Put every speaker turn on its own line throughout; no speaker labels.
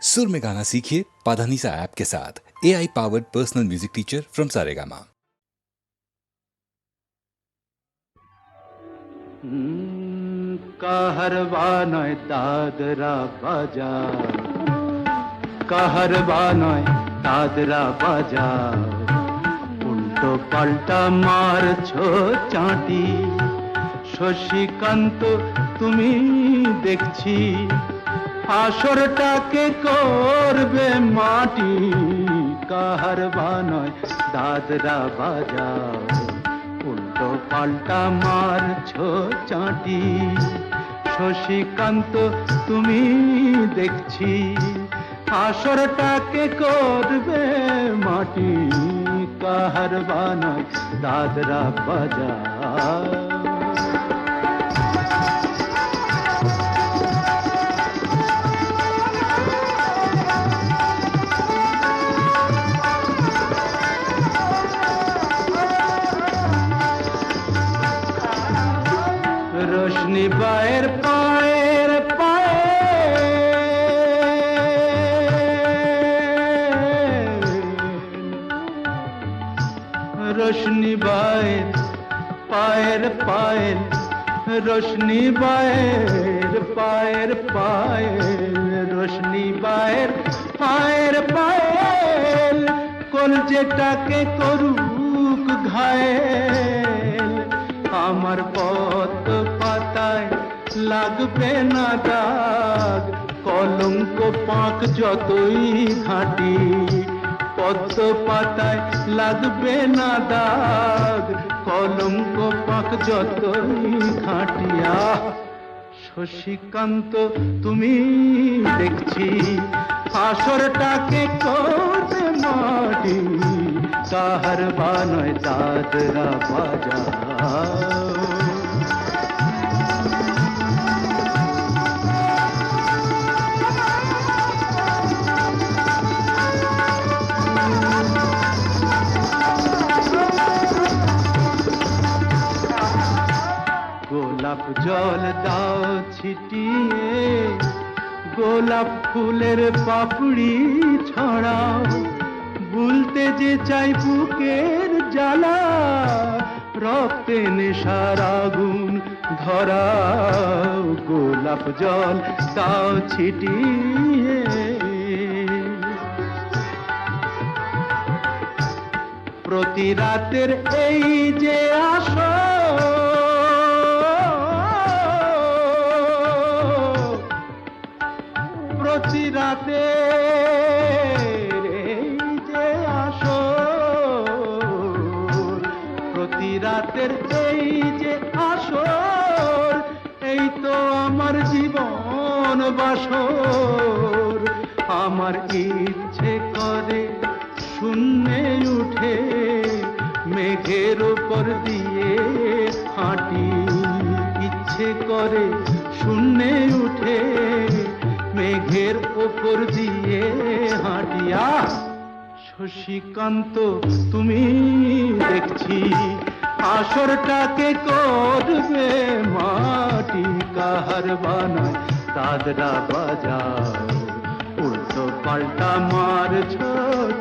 सुर में गाना सीखिए पाधानीसा ऐप के साथ। AI powered personal music teacher from Saregama.
Kaharwa নয় দাদরা বাজার, কাহারবা নয় দাদরা বাজার, উল্টো পাল্টা মারছো চাঁটি। শশীকান্ত তুমি দেখছি আসরটাকে করবে মাটি। কাহারবা নয় দাদরা বাজার, উল্টো পাল্টা মারছো চাঁটি। শশীকান্ত তুমি দেখছি আসরটাকে করবে মাটি। কাহারবা নয় দাদরা বাজার। রোশনি বায়ের পায়ের পায়ে রোশনি বায়ের পায়ের পায়ের রোশনি বায়ের পায়ের পায়ের রোশনি বায়ের পায়ের পায়ের কলজেটাকে করুক ঘায়েল। আমার পদ্ম পাতায় লাগবে না দাগ, কলঙ্ক পাক যতই ঘাঁটি। পদ্ম পাতায় লাগবে না দাগ, কলঙ্ক পাক যতই ঘাঁটিয়া। শশীকান্ত তুমি দেখছি আসরটাকে করবে মাটি। কাহারবা নয় দাদরা বাজার। গোলাপ জল দাও ছিটিয়ে, গোলাপ ফুলের পাপড়ি ছড়াও। ভুলতে যে চাই বুকের জ্বালা, রক্তে নেশার আগুন ধরাও। গোলাপ জল দাও ছিটিয়ে, প্রতি রাতের এই যে আসর, প্রতি রাতের এই যে আসর, প্রতি রাতের এই যে আসর, এই তো আমার জীবন বাসর। আমার ইচ্ছে করে শূন্যে উঠে মেঘের উপর দিয়ে হাঁটি। ইচ্ছে করে শূন্যে উঠে মেঘের উপর দিয়ে হাঁটিয়া। শশীকান্ত তুমি দেখছি আসরটাকে করবে মাটি। কাহারবা নয় দাদরা বাজার, উল্টো পাল্টা মারছো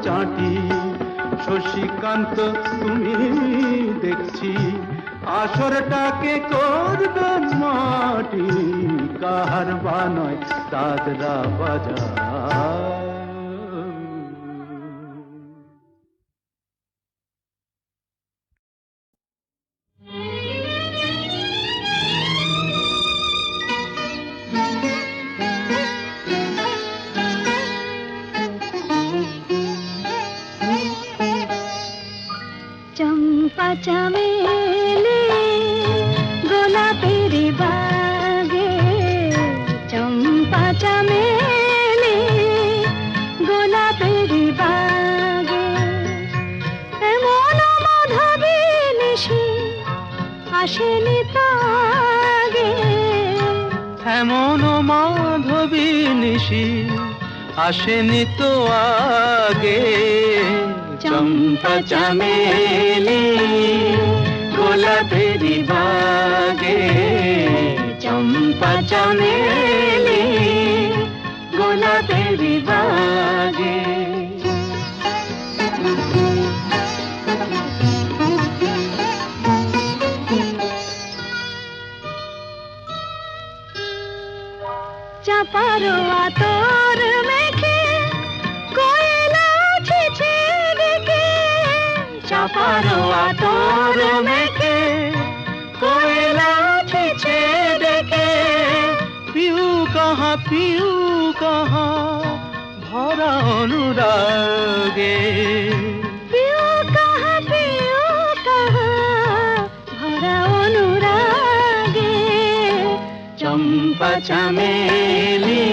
চাঁটি। শশীকান্ত তুমি দেখছি আসরটাকে করবে মাটি। কাহারবা নয় দাদরা বাজার।
চম্পা চামেলি গোলাপের বাগে, চম্পা চামেলি গোলাপের বাগে। এমন মাধবী নিশি আসেনি তো আগে,
এমন মাধবী নিশি আসেনি তো আগে। চম্পা চামেলি গোলাপের বাগে, চম্পা চামেলি গোলাপের বেরি বাগে
চাপারো আতর মেখে কোয়েলা ছিছে ডেকে
চাপারো আতর মেখে কোয়েলা ছিছে ডেকে পিউ কাহা ভরা অনুরাগে
পিউ কাহা ভরা অনুরাগে
চম্পা চামেলি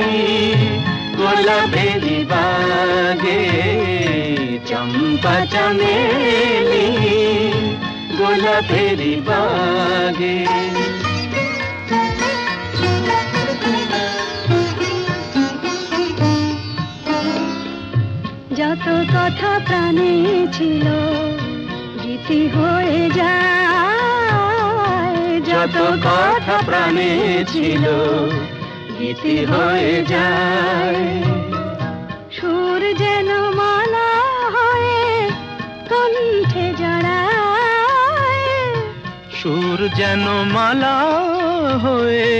গোলাপেরি বাগে চম্পা চামেলি গোলাপেরি বাগে
যত কথা প্রাণে ছিল গীতি হয়ে যায়
যত কথা প্রাণে ছিল গীতি হয়ে যায়
সুর যেন মালা হয়ে কণ্ঠে জড়ায়
সুর যেন মালা হয়ে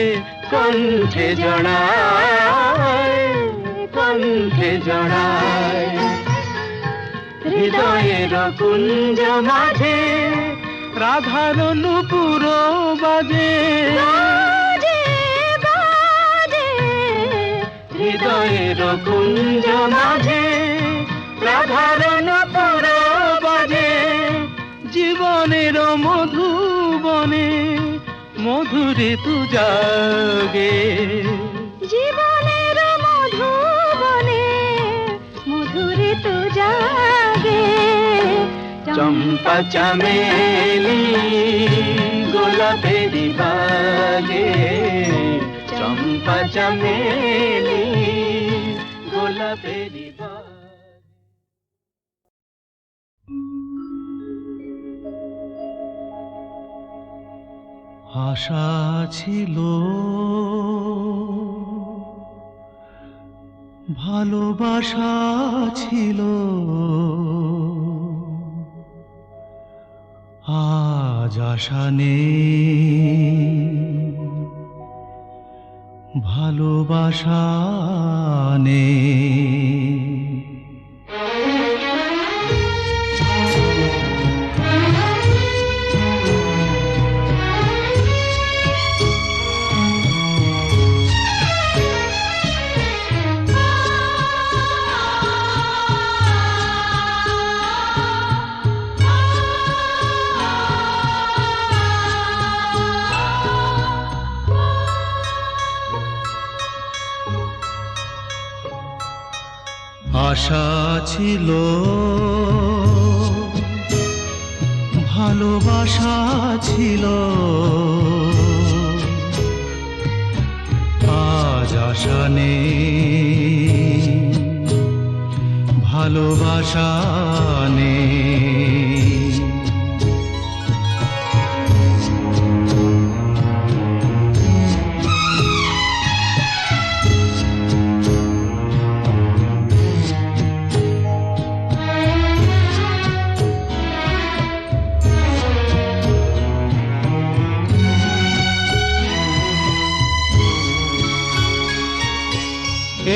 কণ্ঠে জড়ায় কণ্ঠে জড়ায় হৃদয়ের কুঞ্জ মাঝে রাধার নূপুর বাজে
বাজে বাজে
হৃদয়ের কুঞ্জ মাঝে রাধার নূপুর বাজে জীবনের মধুবনে মধুরে তু জাগে
জীবনের মধুবনে মধুরে তো জাগে
চম্পা চামেলি গোলাপেরি বাগে চম্পা চামেলি গোলাপেরি বাগে
আশা ছিল ভালোবাসা ছিল আজ আশা নেই ভালোবাসা নেই আশা ছিল ভালোবাসা ছিল আজ আশা নেই ভালোবাসা নেই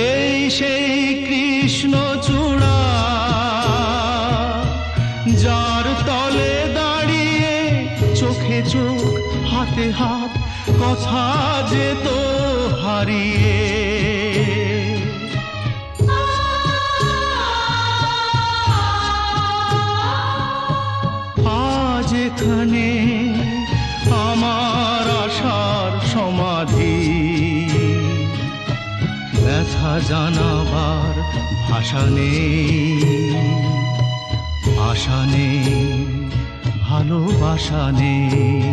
এই সেই কৃষ্ণ চূড়া যার তলে দাঁড়িয়ে চোখে চোখ হাতে হাত কথা যেত হারিয়ে আজ এখানে আমার আশার সমাধি ব্যথা জানাবার ভাষা নেই আশা নেই ভালোবাসা নেই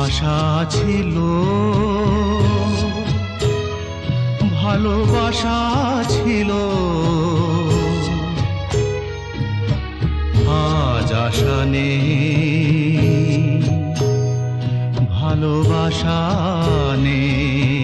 আশা ছিল ভালোবাসা ছিল আজ আশা নেই ভালোবাসা নেই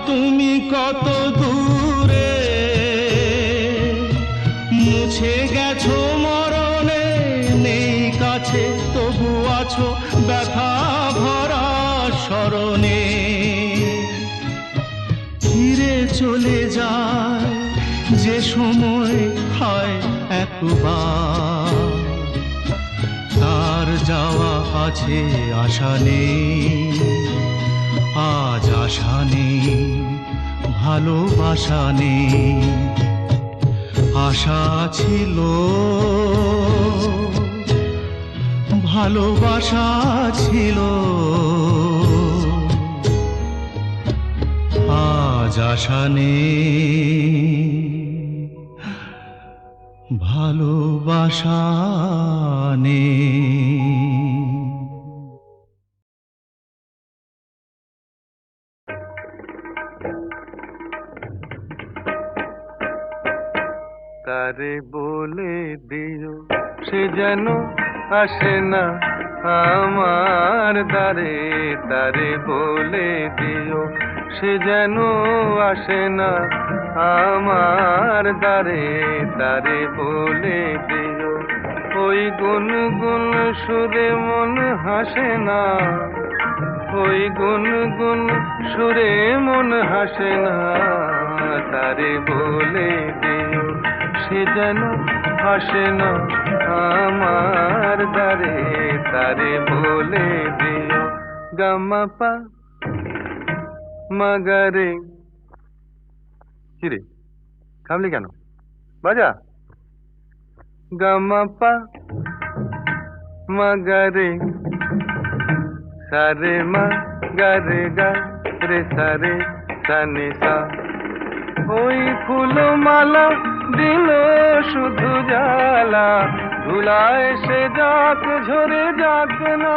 তুমি কত দূরে, মুছে গেছো মরণে, নেই কাছে তবু আছো ব্যথা ভরা স্মরণে। ফিরে চলে যায় যে সময় হয় একবার, তার যাওয়া আছে আশা নেই, আজ আশা নেই, ভালোবাসা নেই। আশা ছিল, ভালোবাসা ছিল, আজ আশা নেই, ভালোবাসা নেই।
তারে বলে দিও সে যেন আসে না আমার দ্বারে, তারে বলে দিও সে যেন আসে না আমার দ্বারে, তারে বলে দিও ওই গুনগুন সুরে মন হাসে না, ওই গুনগুন সুরে মন হাসে না, তারে বলে দিও সে যেন আসে না আমার দ্বারে, তারে বলে দিও। গামাপা মাগারে, কিরে থামলি কেন, বাজা। গামাপা মাগারে সারে মা গারে গা রে সারে সানি সা। ওই ফুলমালা দিল শুধু জ্বালা, ধুলায় সে যাক ঝরে যাক না।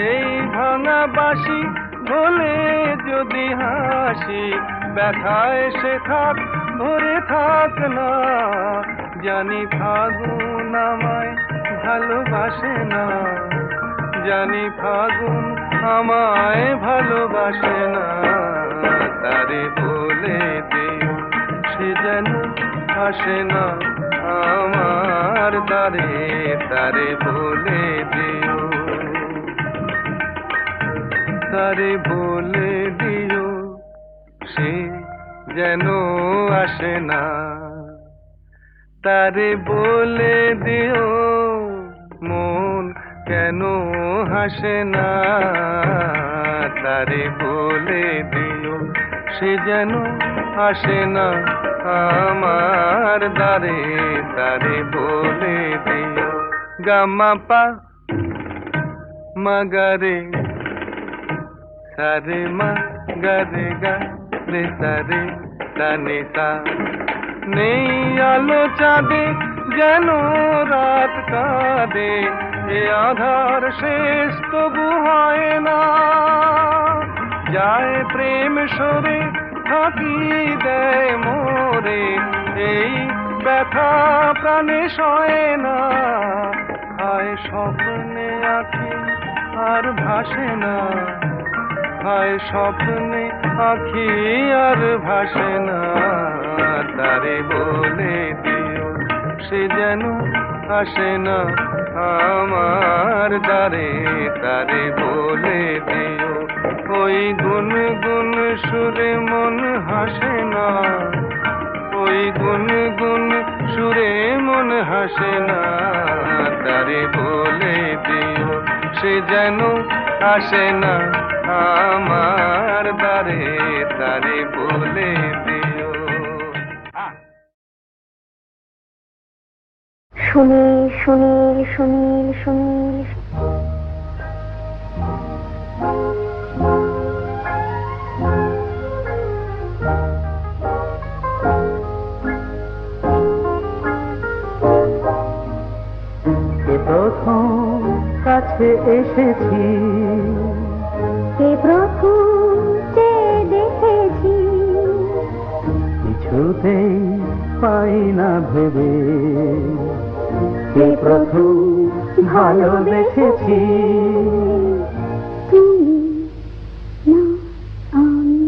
এই ভাঙা বাঁশি ভোলে যদি হাসি, ব্যথায় সে থাক ভরে থাক না। জানি ফাগুন আমায় ভালোবাসে না, জানি ফাগুন আমায় ভালোবাসে না, তারে বলে দিও সে যেন আসে না আমার দ্বারে, তারে বলে দিও, তারে বলে দিও সে যেন আসে না, তারে বলে দিও মন কেন হাসে না, তারে বলে দিও সে যেন আসে না আমার দ্বারে, তারে বলে দিও। গামাপা মাগারে সারে মা গারে গা রে সারে সানি সা। নেই আলো চাঁদে যেন রাত কাঁদে, এ আধার শেষ তবু হয় না। যায় প্রেম সরে থাকি দেয় মোরে, এই ব্যথা প্রাণে সয় না। হায় স্বপ্নে আঁখি আর ভাসে না, হায় স্বপ্নে আঁখি আর ভাসে না, তারে বলে দিও সে যেন আসে না আমার দ্বারে, তারে বলে দিও ওই গুনগুন সুরে মন হাসে না, ওই গুনগুন সুরে মন হাসে না, তারে বলে দিও সে যেন আসে না আমার দ্বারে, তারে বলে দিও।
সুনীল সুনীল সুনীল সুনীল
প্রথম কাছে এসেছি,
কে প্রথম যে দেখেছি,
কিছুতেই পাই না ভেবে, কে প্রথম ভালোবেসেছি।
তুমি না আমি।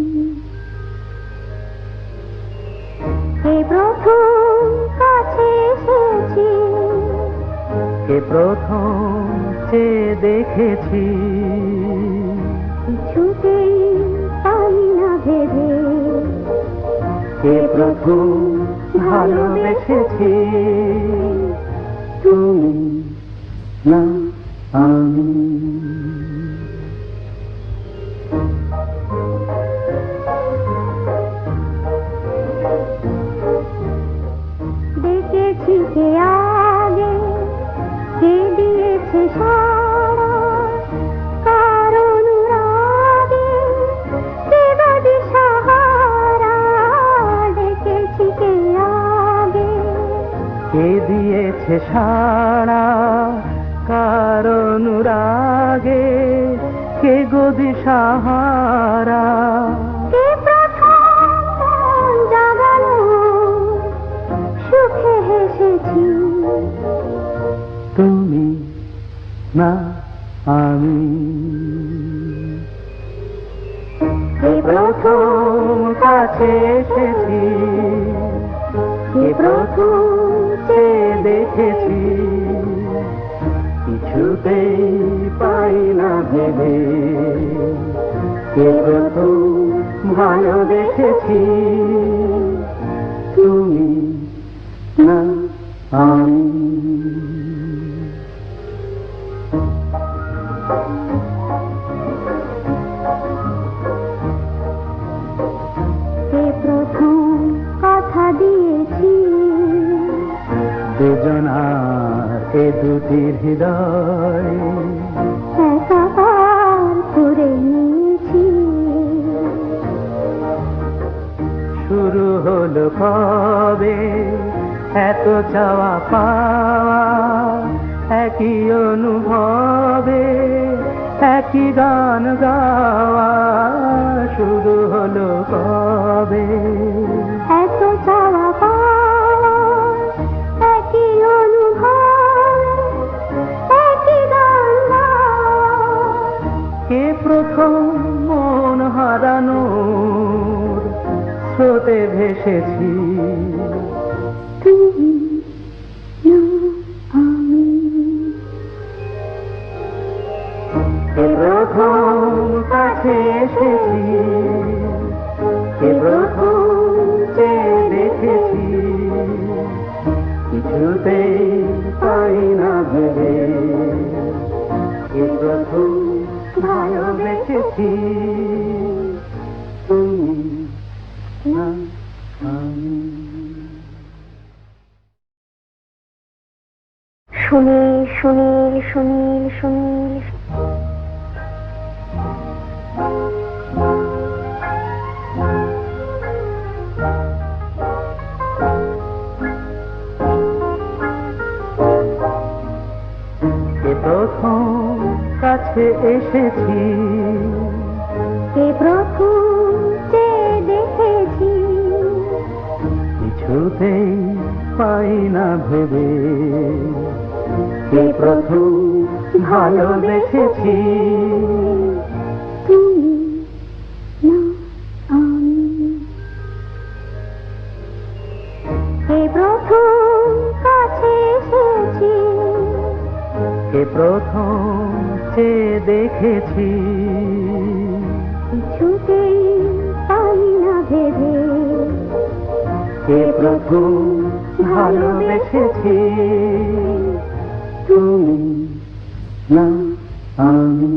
দেখেছি,
কিছুতেই পাই না ভেবে,
কে প্রথম ভালোবেসেছি, তুমি না আমি।
দেখেছি কে আগে, কে দিয়েছে সাড়া, কার অনুরাগে, কে বা দিশাহারা। দেখেছি কে আগে,
কে দিয়েছে সাড়া, কার অনুরাগে, কে গো দিশাহারা।
কে প্রথম মন জাগালো, সুখে হেসেছি,
তুমি না আমি।
কে
প্রথম কাছে এসেছি, কে প্রথম চেয়ে দেখেছি, কিছুতেই পাই না ভেবে, কে প্রথম ভালোবেসেছি, তুমি না আমি।
কে প্রথম কথা দিয়েছি,
দুজনার এ দুটি হৃদয়
একাকার করে নিয়েছি।
শুরু হলো কবে এত চাওয়া পাওয়া, একই অনুভবে একই গান গাওয়া। শুরু হলো কবে
এত চাওয়া পাওয়া, একই অনুভব, একই গান গাওয়া।
কে প্রথম মন হারানোর স্রোতে ভেসেছি,
তুমি না আমি।
কে প্রথম কাছে এসেছি, কে প্রথম চেয়ে দেখেছি, কিছুতেই পাই না ভেবে, কে প্রথম ভালোবেসেছি, তুমি না আমি।
সুনীল সুনীল সুনীল সুনীল,
কে প্রথম কাছে এসেছি,
কে প্রথম চেয়ে দেখেছি,
কিছুতেই পাই না ভেবে, কে প্রথম ভালোবেসেছি,
তুমি না আমি। কে প্রথম কাছে এসেছি,
কে প্রথম চেয়ে দেখেছি,
কিছুতেই পাই না ভেবে,
কে প্রথম ভালোবেসেছি, তুমি না আমি।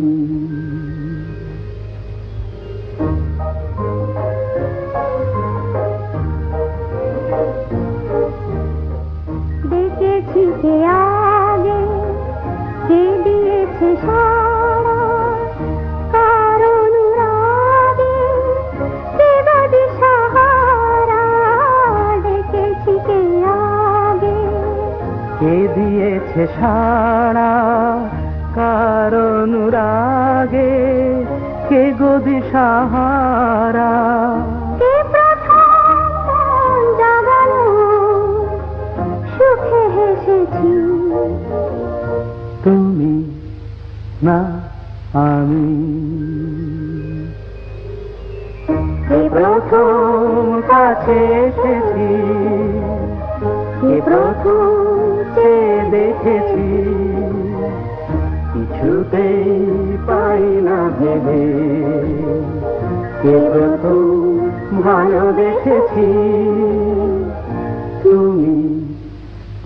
দেখেছি কে আগে, কে দিয়েছে সাড়া, কার অনুরাগে, কে বা দিশাহারা। দেখেছি কে আগে,
কে দিয়েছে সাড়া, কার অনুরাগে, কে গো দিশাহারা।
কে প্রথম মন জাগালো, সুখে হেসেছি,
তুমি না আমি। কে প্রথম কাছে এসেছি, কে প্রথম চেয়ে দেখেছি, কিছু কিছুতেই পাই না ভেবে কে প্রথম ভালোবেসেছি তুমি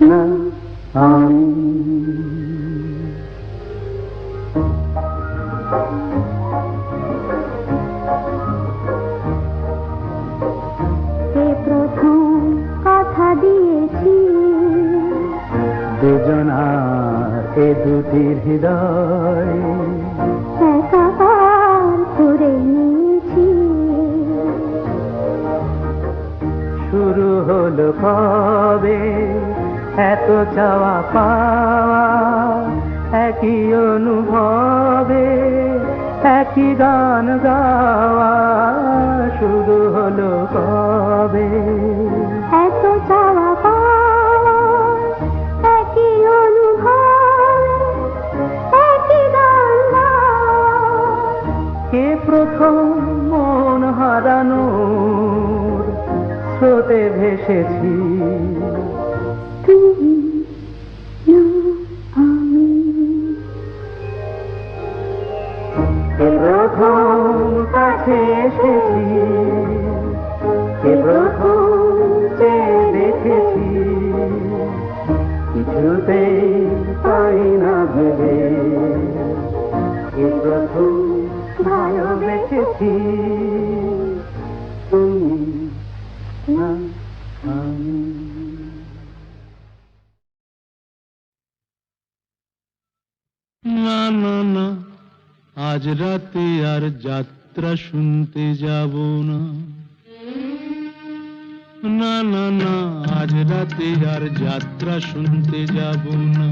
না আমি।
কে প্রথম কথা দিয়েছি
দুজনার এ দুটি হৃদয়
একাকার করে নিয়েছি।
শুরু হলো কবে এত চাওয়া পাওয়া, একই অনুভবে একই গান গাওয়া। শুরু হলো কবে
এত চাওয়া পাওয়া, একই অনুভব, একই গান গাওয়া।
কে প্রথম মন হারানোর স্রোতে ভেসেছি
তুমি না আমি।
কে প্রথম কাছে এসেছি, কে প্রথম চেয়ে দেখেছি কিছুতেই পাই না ভেবে কে প্রথম ভালোবেসেছি তুমি না আমি।
না না না, আজ রাতে আর যাত্রা শুনতে যাব না। না না না, আজ রাতে আর যাত্রা শুনতে যাব না।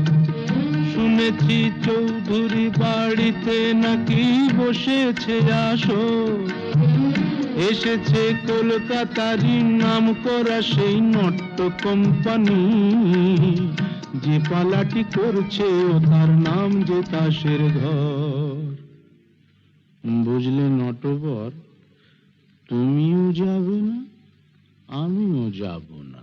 শুনেছি চৌধুরী বাড়িতে নাকি বসেছে আসর, এসেছে কলকাতারই নাম করা সেই নট্য কোম্পানি। যে পালাটি করছে ও তার নাম যে তাসের ঘর। বুঝলে নটবর, তুমিও যাবে না, আমিও যাব না।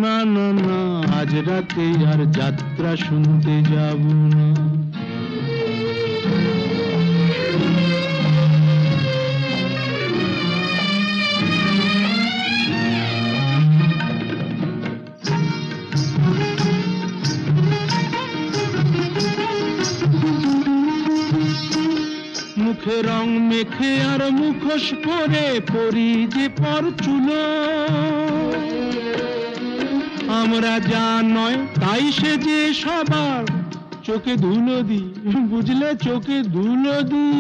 না না না, আজ রাতে আর যাত্রা শুনতে যাব না। মুখে রং মেখে আর মুখোশ পরে পরি যে পরচুলো, আমরা যা নয় তাই সে যে সবার চোখে ধুলো দি। বুঝলে, চোখে ধুলো দি।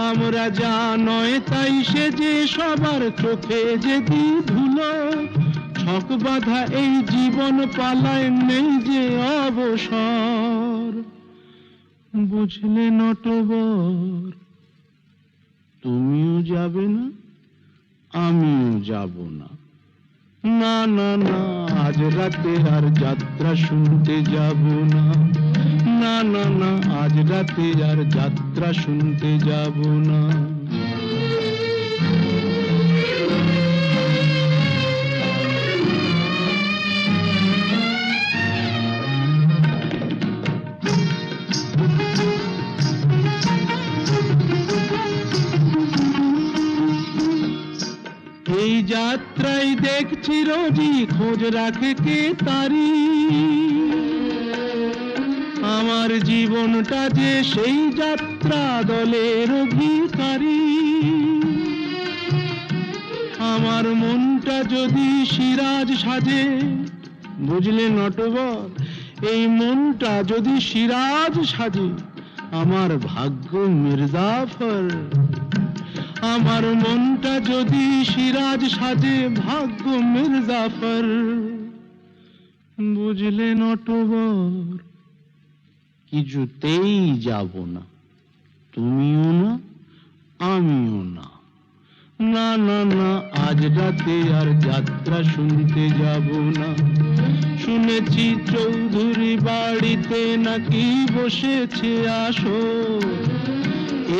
আমরা যা নয় তাই সে যে সবার চোখে যে দি ধুলো। ছক বাঁধা এই জীবন পালায় নেই যে অবসর। বুঝলে নটবর, তুমিও যাবে না, আমিও যাব না। না না না, আজ রাতে আর যাত্রা শুনতে যাব না। না না না, আজ রাতে আর যাত্রা শুনতে যাব না। এই যাত্রায় দেখছি রোজই খোঁজ রাখে কে তারি। আমার জীবনটা যে সেই যাত্রা দলের অধিকারী। আমার মনটা যদি সিরাজ সাজে, বুঝলে নটবর, এই মনটা যদি সিরাজ সাজে, আমার ভাগ্য মির্জাফর। আমার মনটা যদি সিরাজ সাজে, ভাগ্য মির্জাফর। বুঝলে নটবর, কিছুতেই যাব না, তুমিও না, আমিও না। না না না, আজ রাতে আর যাত্রা শুনতে যাব না। শুনেছি চৌধুরী বাড়িতে নাকি বসেছে আসর,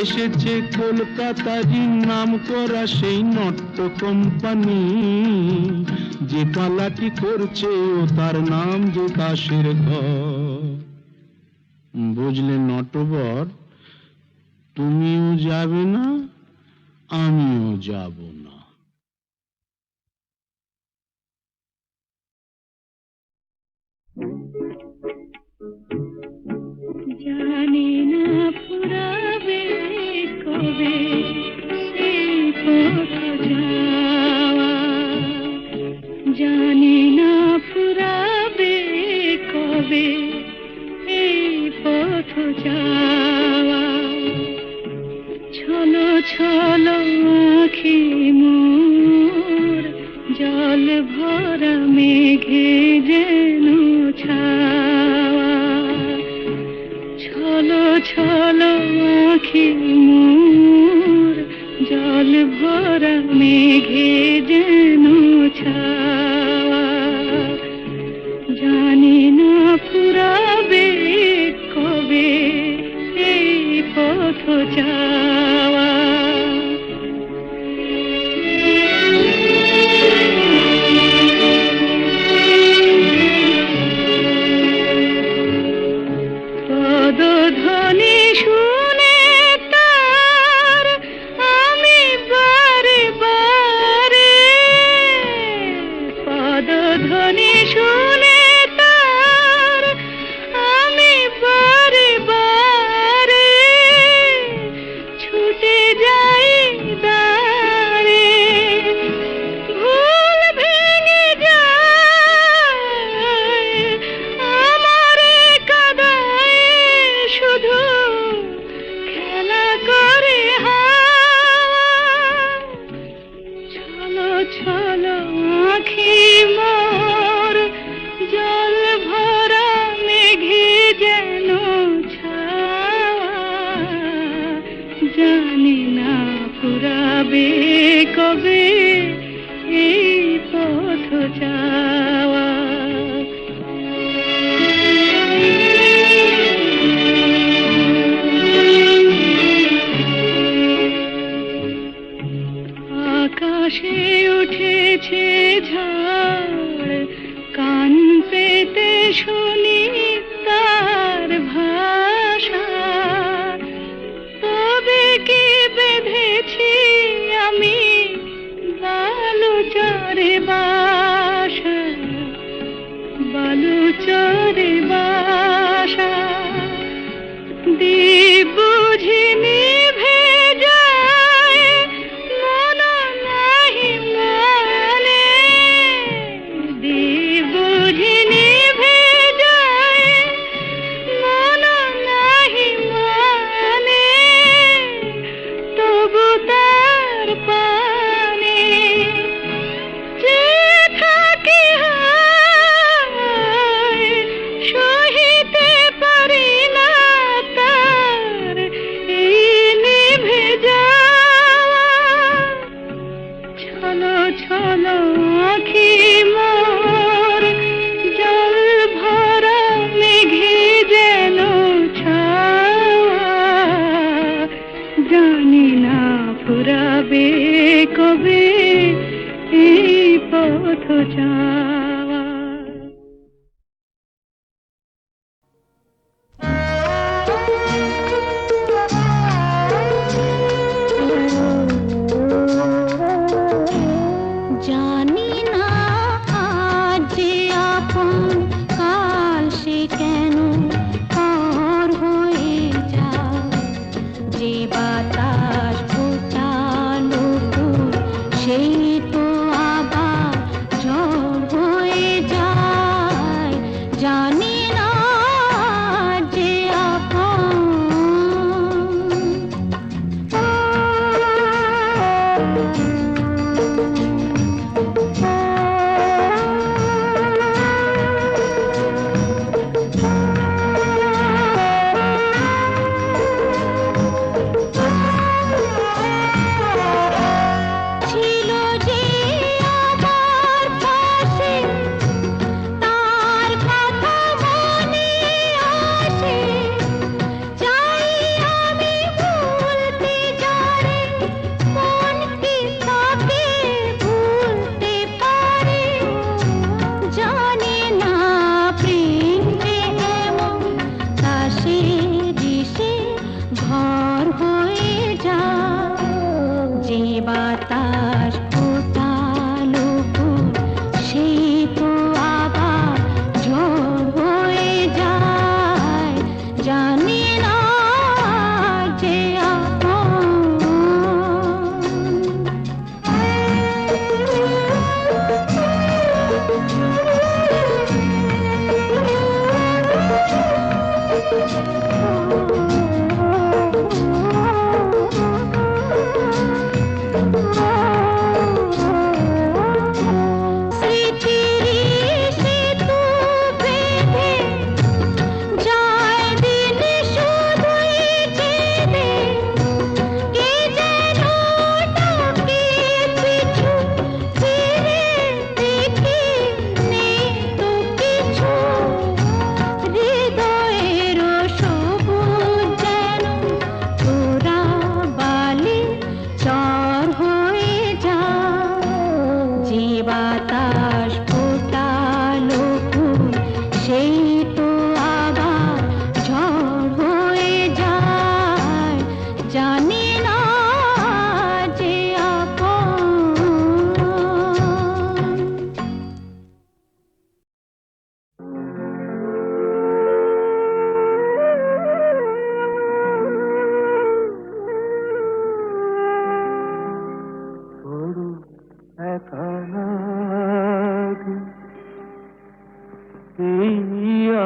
এসেছে কলকাতারই নাম করা সেই নট্য কোম্পানি। যে পালাটি করছে ও তার নাম যে তাসের ঘর। বুঝলে নটবর, তুমিও যাবে না, আমিও যাব না।
জানি না ফুরাবে কবে সেই পথ যাওয়া, জানি না ফুরাবে কবে এই পথ যাওয়া। ছলো ছলো আঁখি মোর জল ভরা মেঘে যেন ছাওয়া। ছলো ছলো আঁখি মোর জল ভরা মেঘে যেন ছাওয়া। জানি না ফুরাবে কবে এই পথ যাওয়া। পদধ্বনি শুনে তার আমি বারে বারে, পদধ্বনি শুনে তার আমি বারে বারে ছুটে যাই দাঁড়ে। ভুল ভেঙে যায় আমারে কাদায়, শুধু খেলা করে হাওয়া। ছলো ছলো আঁখি মোর জল ভরা মেঘে যেন ছাওয়া। জানি না ফুরাবে কবে এই পথ যাওয়া। আকাশে উঠেছে ঝড়, কান পেতে শুনি তার ভাষা। তবে কি বেঁধেছি আমি বালুচরে বাসা, বালুচরে বাসা। দ্বীপ বুঝি নিভে যায় মন নাহি মানে, দ্বীপ বুঝি নিভে যায় মন নাহি মানে। তবু তার পানে যে থাকি হায়, সহিতে পারি না তার এই নিভে যাওয়া। ছলো ছলো আঁখি মোর জল ভরা মেঘে যেন ছাওয়া। জানি না ফুরাবে কবে এই পথ যাওয়া। জানি না আজ যে আপন, কাল সে কেন পর হয়ে যায়। যে বাতাস ফোটালো ফুল, সেই তো আবার ঝড় হয়ে যায়। জানি না আজ যে আপন। জানি না যে আপন।
বড় একা লাগে এই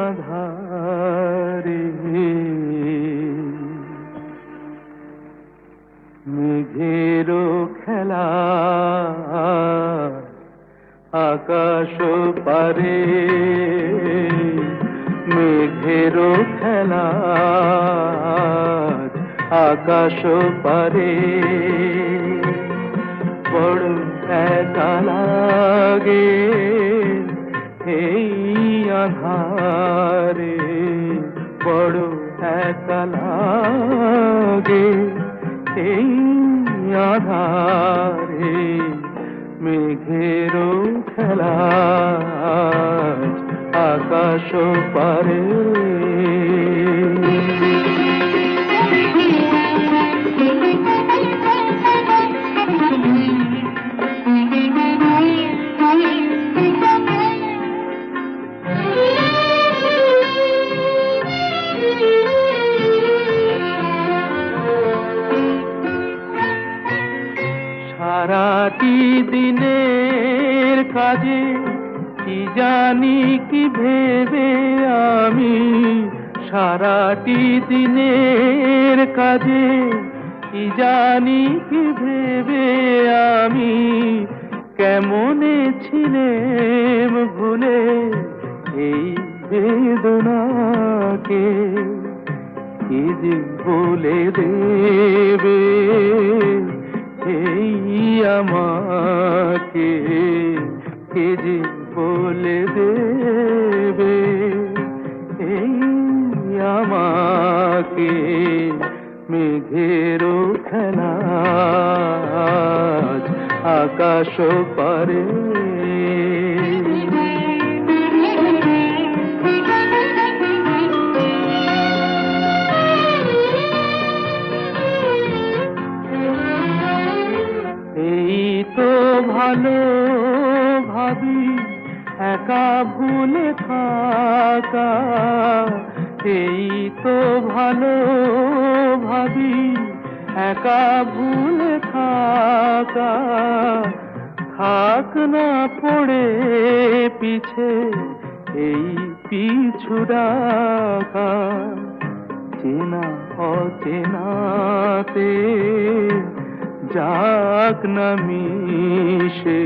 আধারে, মেঘেরও খেলা আকাশ পারে, মেঘেরও খেলা আকাশ পারে, বড় একা লাগে এই আধারে, বড় একা লাগে এই আধারে, মেঘেরও খেলা আকাশ পারে। সারাটি দিনের কাজে কি জানি কি ভেবে আমি, সারাটি দিনের কাজে কি জানি কি ভেবে আমি, কেমনে ছিলেম ভুলে এই বেদনাকে, কি যে বলে দেবে এই আমাকে, কে যে বলে দেবে এই আমাকে, মেঘেরও খেলা আকাশ পারে। ভালো ভাবি একা ভুলে থাকা, এই তো ভালো ভাবি একা ভুলে থাকা, থাক না পড়ে পিছে এই পিছু ডাকা, চেনা অচেনাতে যাক না মিশে,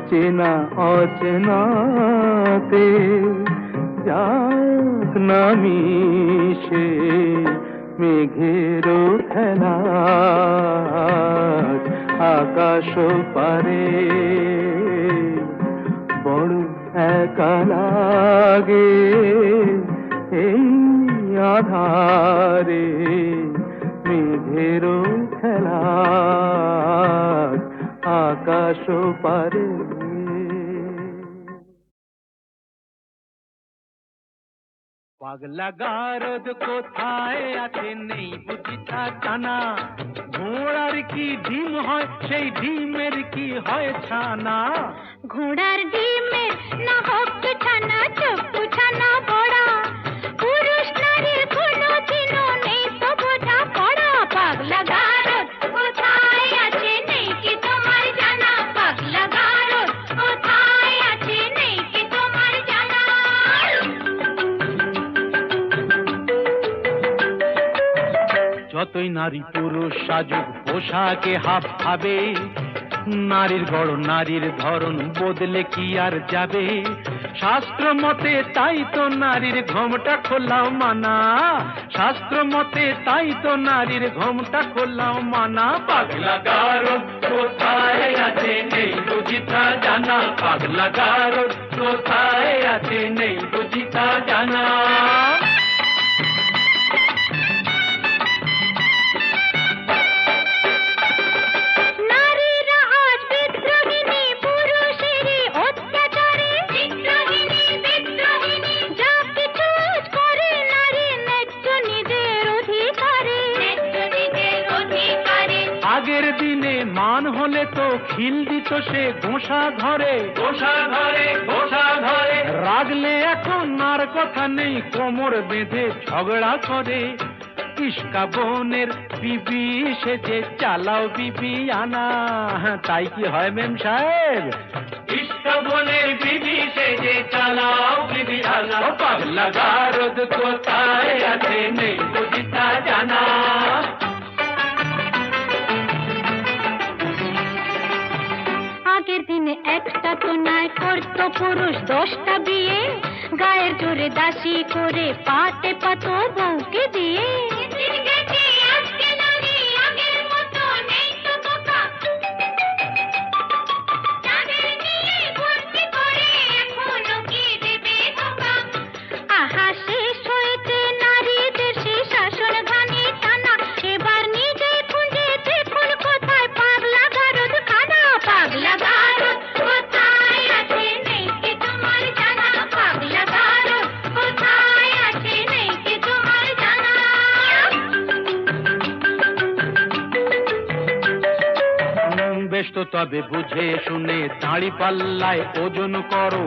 চেনা অচেনাতে যাক না মিশে, মেঘেরও খেলা আকাশ পারে, বড় একা লাগে এই আধারে, মেঘেরও খেলা আকাশ পারে। পাগলা গারদ কোথায় আছে নেই বুঝিটা জানা, ঘোড়ার কি ডিম হয় সেই ডিমের কি হয় ছানা,
ঘোড়ার ডিমের না হোক ছানা চপ্পু ছানা বড়া, পুরুষ নারীর কোনো চিহ্ন নেই তো বোঝা পড়া, পাগলা গারদ কোথায় আছে নেই কি তোমার জানা, পাগলা গারদ কোথায় আছে নেই কি তোমার জানা।
যতই নারী পুরুষ সাজুক পোশাকে হাফ খাবে, নারীর গড় নারীর ধরন বদলে কি আর যাবে, শাস্ত্র মতে তাই তো নারীর ঘোমটা খোলাও মানা, শাস্ত্র মতে তাই তো নারীর ঘোমটা খোলাও মানা, পাগলা গারদ কোথায় আছে নেই বুঝিতা জানা, পাগলা গারদ কোথায় আছে নেই বুঝিতা জানা।
যা কিছু করে নারী ন্যায্য নিজের অধিকারে,
দিনে মান হলে তো খিল দিত সে ঘোষা ঘরে, ঘোষা ঘরে, ঘোষা ঘরে। রাগলে এখন আর কথা নেই, কোমর বেঁধে ঝগড়া করে। ইস্কা বোনের বিবি সেজে চালাও বিবি আনা, তাই কি হয় মেম সাহেব? ইস্কা বোনের বিবি সেজে চালাও বিবি আনা। পাগলা গারদ কোথায় আছে নেই বুঝিতা জানা।
আগের দিনে একটা তো নয় করতো পুরুষ 10টা বিয়ে, গায়ের জোরে দাসী করে পাতে পাতো বউকে দিয়ে। আহা শেষ হয়েছে নারীদের সে শাসন ঘানি টানা, এবার নিজে খুঁজে দেখুন কোথায় পাগলা গারদ খানা। পাগলা গারদ কোথায় আছে নেই কি তোমার জানা, পাগলা গারদ কোথায় আছে নেই কি তোমার জানা।
বেশ তো তবে বুঝে শুনে দাঁড়ি পাল্লায় ওজন করো,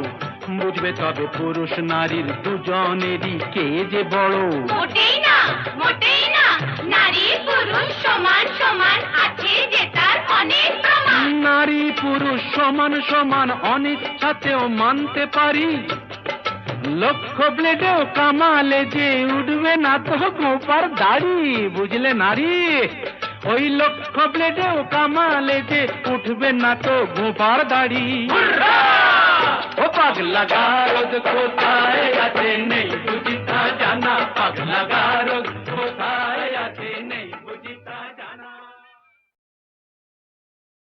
বুঝবে তবে পুরুষ নারীর দুজনেরই কে যে বড়।
মোটেই না, মোটেই না, নারী পুরুষ সমান সমান, আছে যে তার অনেক প্রমাণ।
নারী পুরুষ সমান সমান অনিচ্ছাতেও মানতে পারি, লক্ষ ব্লেডেও কামালে যে উঠবে না তো গোপার দাড়ি, বুঝলে নারী? ওই লক্ষ ব্লেডেও কামালে যে উঠবে না তো গোপার দাড়ি। ও পাগলা গারদ কোথায় আছে নেই বুঝিতা জানা, পাগলা গারদ